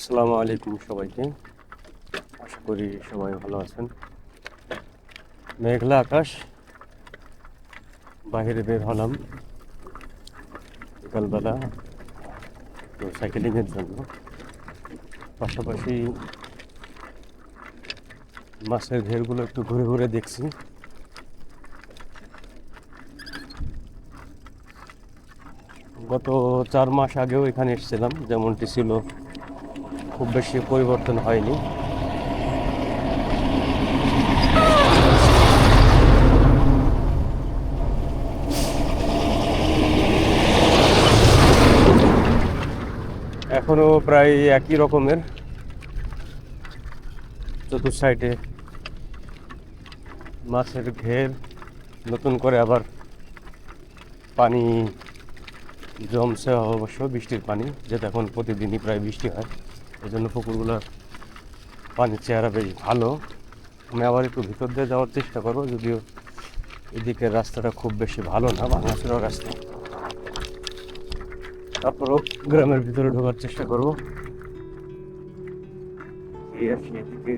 আসসালামু আলাইকুম সবাইকে। আশা করি সবাই ভালো আছেন। মেঘলা আকাশ, বাইরে বের হলাম বিকালবেলা তো সাইকেলিংয়ের জন্য। পাশাপাশি মাছের ঘেরগুলো একটু ঘুরে ঘুরে দেখছি। গত 4 মাস আগেও এখানে এসেছিলাম, যেমনটি ছিল, খুব বেশি পরিবর্তন হয়নি। এখনো প্রায় একই রকমের, চতুর সাইডে মাছের ঘের। নতুন করে আবার পানি জমছে, অবশ্য বৃষ্টির পানি, যেটা এখন প্রতিদিনই প্রায় বৃষ্টি হয়, এই জন্য পুকুরগুলোর পানির চেহারা বেশ ভালো। আমি আবার একটু ভিতর দিয়ে যাওয়ার চেষ্টা করবো, যদিও এদিকের রাস্তাটা খুব বেশি ভালো না, ভাঙাচোরা রাস্তা। তারপরও গ্রামের ভিতরে ঢোকার চেষ্টা করবো। এই আর কি, এদিকে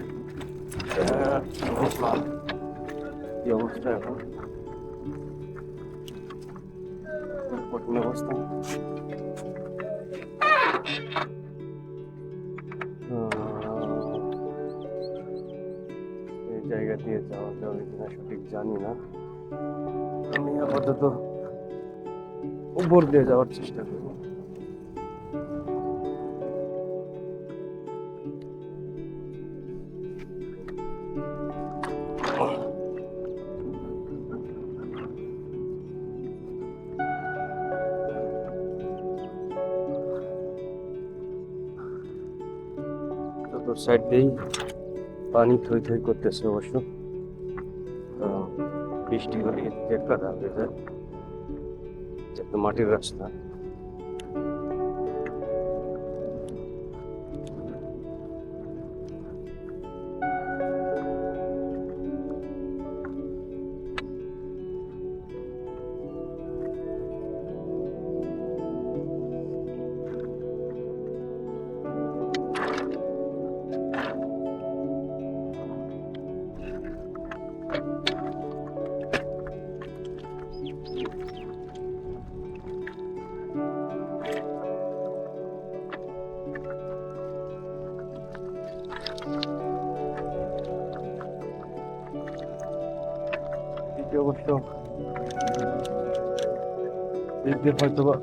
কি অবস্থা এখন, কঠিন অবস্থা। এই জায়গা দিয়ে যাওয়া যাবে কিনা সঠিক জানি না। আমি আপাতত উপর দিয়ে যাওয়ার চেষ্টা করবো। চতুর সাইড দিয়েই পানি থই থই করতেছে, অবশ্য কারণ বৃষ্টি হলে এদিকে কাদা হয়ে যায়, একটা মাটির রাস্তা। এদিকে অবশ্য এদিকে হয়তো বা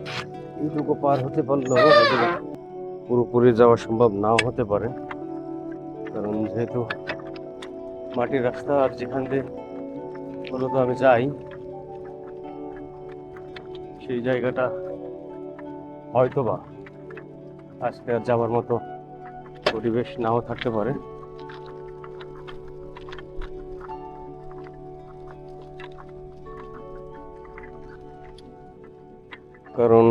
এইটুকু পার হতে পারলেও হয়তো পুরোপুরি যাওয়া সম্ভব নাও হতে পারে, কারণ যেহেতু মাটির রাস্তা, আর যেখান দিয়ে মূলত আমি যাই সেই জায়গাটা হয়তো বা আজকে আর যাওয়ার মতো পরিবেশ নাও থাকতে পারে। কারণ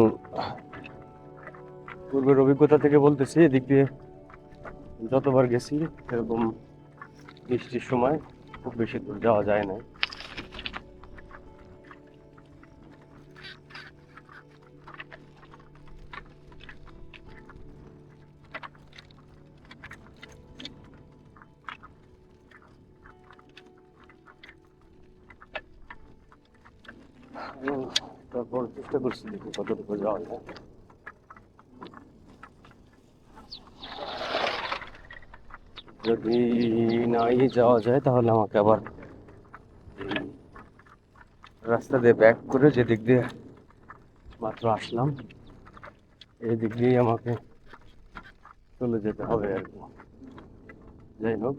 পূর্বের অভিজ্ঞতা থেকে বলতেছি, এদিক দিয়ে যতবার গেছি এরকম বৃষ্টির সময় খুব বেশি দূর যাওয়া যায় না। তারপর চেষ্টা করছি, দেখি কতটুকু যাওয়া যায়। যদি নাই যাওয়া যায় তাহলে আমাকে আবার রাস্তা দিয়ে ব্যাক করে, যেদিক দিয়ে মাত্র আসলাম এই দিক দিয়েই আমাকে চলে যেতে হবে আর কি। যাই হোক,